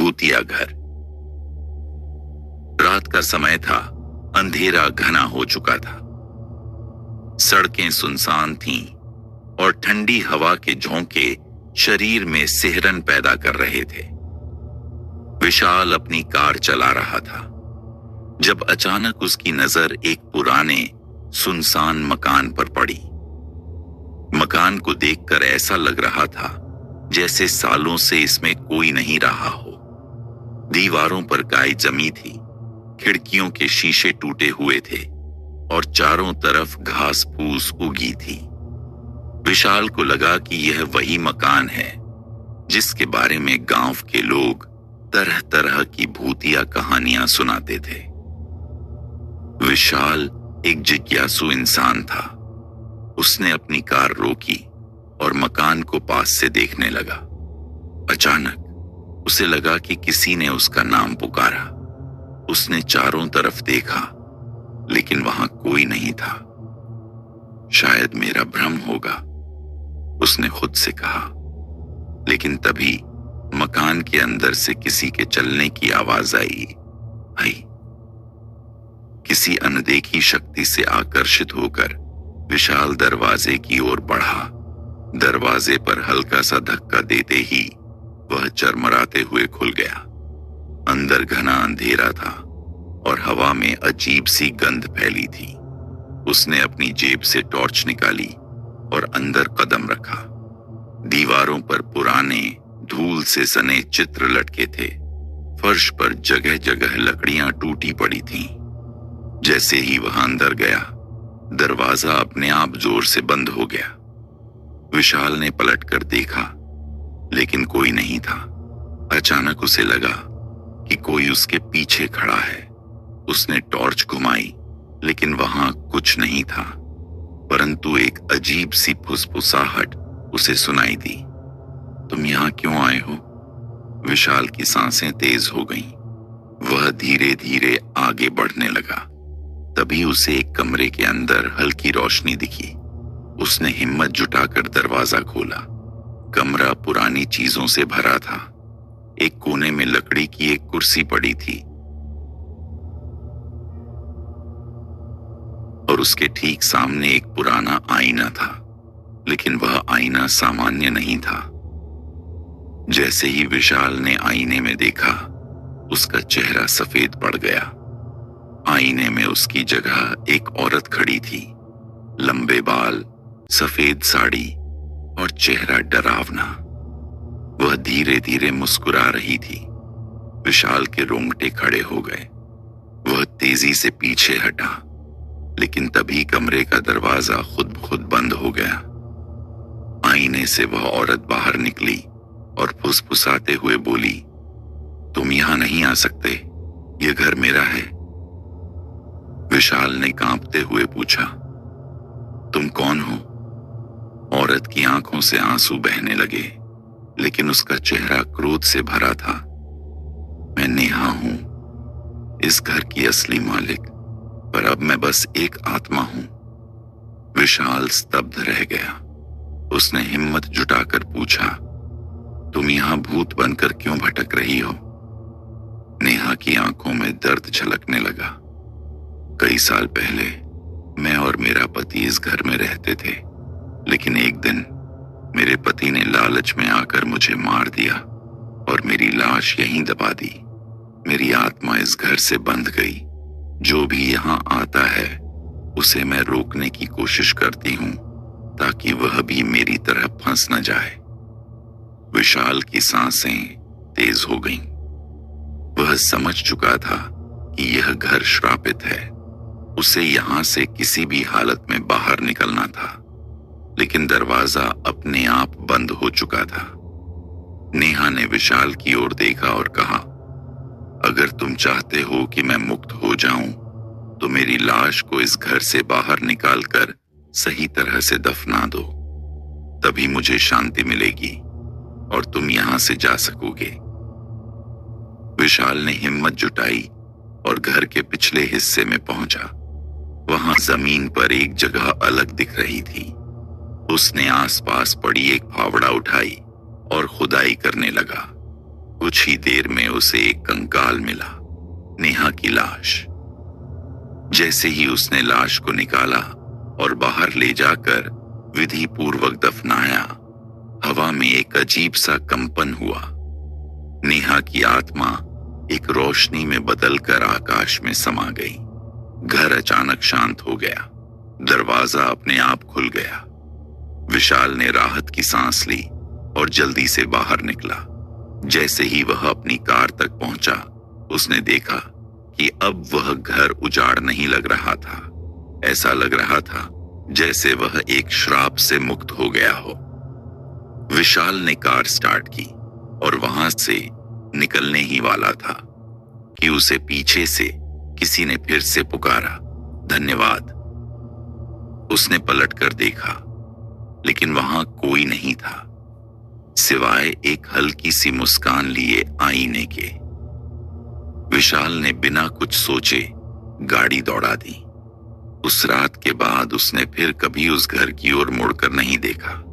भूतिया घर। रात का समय था, अंधेरा घना हो चुका था। सड़कें सुनसान थीं और ठंडी हवा के झोंके शरीर में सिहरन पैदा कर रहे थे। विशाल अपनी कार चला रहा था जब अचानक उसकी नजर एक पुराने सुनसान मकान पर पड़ी। मकान को देखकर ऐसा लग रहा था जैसे सालों से इसमें कोई नहीं रहा हो। दीवारों पर गाय जमी थी, खिड़कियों के शीशे टूटे हुए थे और चारों तरफ घास फूस उगी थी। विशाल को लगा कि यह वही मकान है जिसके बारे में गांव के लोग तरह तरह की भूतिया कहानियां सुनाते थे। विशाल एक जिज्ञासु इंसान था। उसने अपनी कार रोकी और मकान को पास से देखने लगा। अचानक उसे लगा कि किसी ने उसका नाम पुकारा। उसने चारों तरफ देखा, लेकिन वहां कोई नहीं था। शायद मेरा भ्रम होगा, उसने खुद से कहा। लेकिन तभी मकान के अंदर से किसी के चलने की आवाज आई। किसी अनदेखी शक्ति से आकर्षित होकर विशाल दरवाजे की ओर बढ़ा। दरवाजे पर हल्का सा धक्का देते ही वह चरमराते हुए खुल गया। अंदर घना अंधेरा था और हवा में अजीब सी गंध फैली थी। उसने अपनी जेब से टॉर्च निकाली और अंदर कदम रखा। दीवारों पर पुराने धूल से सने चित्र लटके थे। फर्श पर जगह जगह लकड़ियां टूटी पड़ी थीं। जैसे ही वह अंदर गया, दरवाजा अपने आप जोर से बंद हो गया। विशाल ने पलटकर देखा, लेकिन कोई नहीं था। अचानक उसे लगा कि कोई उसके पीछे खड़ा है। उसने टॉर्च घुमाई, लेकिन वहां कुछ नहीं था, परंतु एक अजीब सी फुसफुसाहट उसे सुनाई दी। तुम यहां क्यों आए हो? विशाल की सांसें तेज हो गईं। वह धीरे धीरे आगे बढ़ने लगा। तभी उसे एक कमरे के अंदर हल्की रोशनी दिखी। उसने हिम्मत जुटाकर दरवाजा खोला। कमरा पुरानी चीजों से भरा था। एक कोने में लकड़ी की एक कुर्सी पड़ी थी और उसके ठीक सामने एक पुराना आईना था, लेकिन वह आईना सामान्य नहीं था। जैसे ही विशाल ने आईने में देखा, उसका चेहरा सफेद पड़ गया। आईने में उसकी जगह एक औरत खड़ी थी। लंबे बाल, सफेद साड़ी और चेहरा डरावना। वह धीरे धीरे मुस्कुरा रही थी। विशाल के रोंगटे खड़े हो गए। वह तेजी से पीछे हटा, लेकिन तभी कमरे का दरवाजा खुद ब खुद बंद हो गया। आईने से वह औरत बाहर निकली और फुसफुसाते हुए बोली, तुम यहां नहीं आ सकते, यह घर मेरा है। विशाल ने कांपते हुए पूछा, तुम कौन हो? औरत की आंखों से आंसू बहने लगे, लेकिन उसका चेहरा क्रोध से भरा था। मैं नेहा हूं, इस घर की असली मालिक, पर अब मैं बस एक आत्मा हूं। विशाल स्तब्ध रह गया। उसने हिम्मत जुटाकर पूछा, तुम यहां भूत बनकर क्यों भटक रही हो? नेहा की आंखों में दर्द झलकने लगा। कई साल पहले मैं और मेरा पति इस घर में रहते थे, लेकिन एक दिन मेरे पति ने लालच में आकर मुझे मार दिया और मेरी लाश यहीं दबा दी। मेरी आत्मा इस घर से बंध गई। जो भी यहां आता है उसे मैं रोकने की कोशिश करती हूं, ताकि वह भी मेरी तरह फंस न जाए। विशाल की सांसें तेज हो गईं। वह समझ चुका था कि यह घर श्रापित है। उसे यहां से किसी भी हालत में बाहर निकलना था, लेकिन दरवाजा अपने आप बंद हो चुका था। नेहा ने विशाल की ओर देखा और कहा, अगर तुम चाहते हो कि मैं मुक्त हो जाऊं, तो मेरी लाश को इस घर से बाहर निकालकर सही तरह से दफना दो। तभी मुझे शांति मिलेगी और तुम यहां से जा सकोगे। विशाल ने हिम्मत जुटाई और घर के पिछले हिस्से में पहुंचा। वहां जमीन पर एक जगह अलग दिख रही थी। उसने आसपास पड़ी एक फावड़ा उठाई और खुदाई करने लगा। कुछ ही देर में उसे एक कंकाल मिला, नेहा की लाश। जैसे ही उसने लाश को निकाला और बाहर ले जाकर विधि पूर्वक दफनाया, हवा में एक अजीब सा कंपन हुआ। नेहा की आत्मा एक रोशनी में बदलकर आकाश में समा गई। घर अचानक शांत हो गया। दरवाजा अपने आप खुल गया। विशाल ने राहत की सांस ली और जल्दी से बाहर निकला। जैसे ही वह अपनी कार तक पहुंचा, उसने देखा कि अब वह घर उजाड़ नहीं लग रहा था। ऐसा लग रहा था जैसे वह एक श्राप से मुक्त हो गया हो। विशाल ने कार स्टार्ट की और वहां से निकलने ही वाला था कि उसे पीछे से किसी ने फिर से पुकारा, धन्यवाद। उसने पलटकर देखा, लेकिन वहां कोई नहीं था सिवाय एक हल्की सी मुस्कान लिए आईने के। विशाल ने बिना कुछ सोचे गाड़ी दौड़ा दी। उस रात के बाद उसने फिर कभी उस घर की ओर मुड़कर नहीं देखा।